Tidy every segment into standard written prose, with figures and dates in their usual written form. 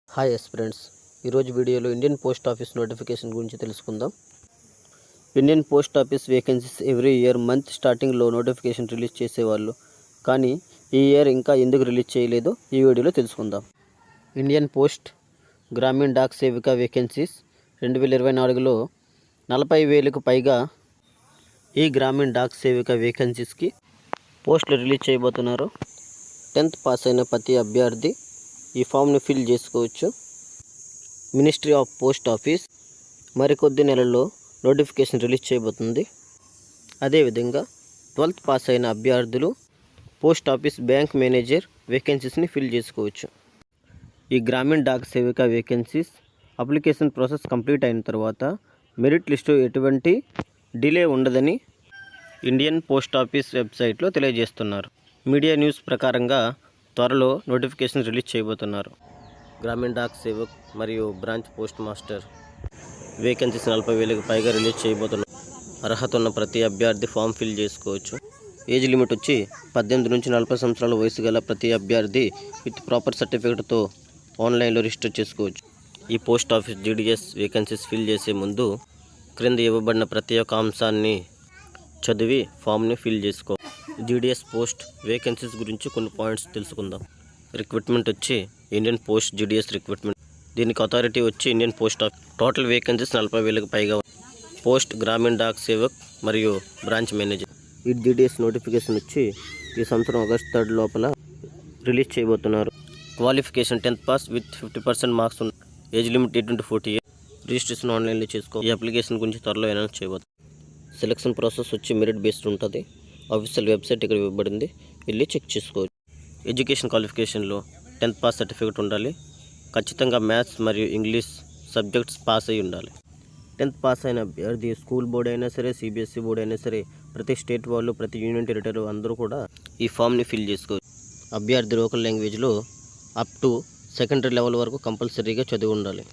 Hi friends, ఈరోజు వీడియోలో Indian post office notification గురించి తెలుసుకుందాం. Indian post office vacancies every year month స్టార్టింగ్లో నోటిఫికేషన్ రిలీజ్ చేసేవాళ్ళు, కానీ ఈ ఇయర్ ఇంకా ఎందుకు రిలీజ్ చేయలేదో ఈ వీడియోలో తెలుసుకుందాం. Indian post Gramin Dak Sevika vacancies 2024లో 40,000కు పైగా ఈ గ్రామీణ డాక్ సేవిక వేకెన్సీస్కి పోస్టులు రిలీజ్ చేయబోతున్నారు. 10th పాస్ అయిన ప్రతి అభ్యర్థి ఈ ఫామ్ని ఫిల్ చేసుకోవచ్చు. మినిస్ట్రీ ఆఫ్ పోస్ట్ ఆఫీస్ మరికొద్ది నెలల్లో నోటిఫికేషన్ రిలీజ్ చేయబోతుంది. అదేవిధంగా 12th పాస్ అయిన అభ్యర్థులు పోస్ట్ ఆఫీస్ బ్యాంక్ మేనేజర్ వేకెన్సీస్ని ఫిల్ చేసుకోవచ్చు. ఈ Gramin Dak Sevika vacancies application process complete అయిన తర్వాత మెరిట్ లిస్టు ఎటువంటి డిలే ఉండదని ఇండియన్ పోస్ట్ ఆఫీస్ వెబ్సైట్లో తెలియజేస్తున్నారు. మీడియా న్యూస్ ప్రకారంగా త్వరలో నోటిఫికేషన్ రిలీజ్ చేయబోతున్నారు. గ్రామీణ డాక్ సేవక్ మరియు బ్రాంచ్ పోస్ట్ మాస్టర్ వేకెన్సీస్ 40,000కు పైగా రిలీజ్ చేయబోతున్నారు. అర్హత ఉన్న ప్రతి అభ్యర్థి ఫామ్ ఫిల్ చేసుకోవచ్చు. ఏజ్ లిమిట్ వచ్చి 18 నుంచి 40 సంవత్సరాల వయసు గల ప్రతి అభ్యర్థి విత్ ప్రాపర్ సర్టిఫికేట్తో ఆన్లైన్లో రిజిస్టర్ చేసుకోవచ్చు. ఈ post office GDS vacancies fill చేసే ముందు క్రింద ఇవ్వబడిన ప్రతి ఒక్క అంశాన్ని చదివి ఫామ్ని ఫిల్ చేసుకో. జీడీఎస్ పోస్ట్ వేకెన్సీస్ గురించి కొన్ని పాయింట్స్ తెలుసుకుందాం. రిక్రూట్మెంట్ వచ్చి ఇండియన్ పోస్ట్ జీడీఎస్ రిక్రూట్మెంట్, దీనికి అథారిటీ వచ్చి Indian post office. Total vacancies 40,000కు పైగా. పోస్ట్ గ్రామీణ డాక్ సేవక్ మరియు బ్రాంచ్ మేనేజర్. ఈ జీడీఎస్ నోటిఫికేషన్ వచ్చి ఈ సంవత్సరం ఆగస్టు 3 లోపల రిలీజ్ చేయబోతున్నారు. Qualification 10th pass with 50% marks ఉన్న. Age limit 18 to 40 years. Registration ఆన్లైన్లో చేసుకో. ఈ అప్లికేషన్ గురించి త్వరలో అనౌన్స్ చేయబోతుంది. సెలక్షన్ ప్రాసెస్ వచ్చి మెరిట్ బేస్డ్ ఉంటుంది. ఆఫీషియల్ వెబ్సైట్ ఇక్కడ ఇవ్వబడింది, వెళ్ళి చెక్ చేసుకోవచ్చు. ఎడ్యుకేషన్ క్వాలిఫికేషన్లో 10th పాస్ సర్టిఫికేట్ ఉండాలి. ఖచ్చితంగా మ్యాథ్స్ మరియు ఇంగ్లీష్ సబ్జెక్ట్స్ పాస్ అయి ఉండాలి. 10th పాస్ అయిన అభ్యర్థి స్కూల్ బోర్డ్ అయినా సరే, సిబిఎస్ఈ బోర్డ్ అయినా సరే, ప్రతి స్టేట్ వాళ్ళు, ప్రతి యూనియన్ టెరిటరీ అందరూ కూడా ఈ ఫామ్ని ఫిల్ చేసుకోవచ్చు. అభ్యర్థి లోకల్ లాంగ్వేజ్లో అప్ టు సెకండరీ లెవెల్ వరకు కంపల్సరీగా చదివి ఉండాలి.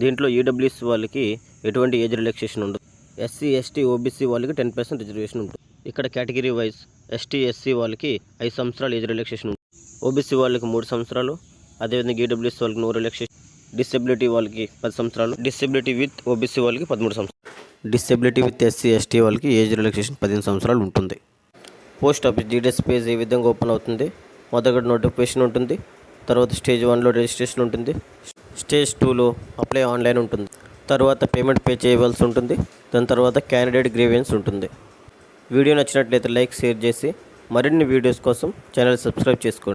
దీంట్లో ఈడబ్ల్యూఎస్ వాళ్ళకి ఎటువంటి ఏజ్ రిలాక్సేషన్ ఉండదు. ఎస్సీ, ఎస్టీ, ఓబీసీ వాళ్ళకి 10% రిజర్వేషన్ ఉంటుంది. ఇక్కడ కేటగిరీ వైజ్ ఎస్టీ, ఎస్సీ వాళ్ళకి 5 సంవత్సరాలు ఏజ్ రిలాక్సేషన్ ఉంటుంది. ఓబీసీ వాళ్ళకి 3 సంవత్సరాలు, అదేవిధంగా ఈడబ్ల్యూఎస్ వాళ్ళకి 1 రిలాక్సేషన్. డిసెబిలిటీ వాళ్ళకి 10 సంవత్సరాలు. డిసెబిలిటీ విత్ ఓబీసీ వాళ్ళకి 13 సంవత్సరాలు. డిసెబిలిటీ విత్ ఎస్సీ, ఎస్టీ వాళ్ళకి ఏజ్ రిలాక్సేషన్ 15 సంవత్సరాలు ఉంటుంది. పోస్ట్ ఆఫీస్ జీడీఎస్ పేజ్ ఈ విధంగా ఓపెన్ అవుతుంది. మొదట నోటిఫికేషన్ ఉంటుంది, తర్వాత స్టేజ్ 1లో రిజిస్ట్రేషన్ ఉంటుంది, స్టేజ్ 2లో అప్లై ఆన్లైన్ ఉంటుంది, తర్వాత పేమెంట్ పే చేయవలసి ఉంటుంది, దాని తర్వాత క్యాండిడేట్ గ్రీవెన్స్ ఉంటుంది. వీడియో నచ్చినట్లయితే లైక్, షేర్ చేసి మరిన్ని వీడియోస్ కోసం ఛానల్ సబ్స్క్రైబ్ చేసుకోండి.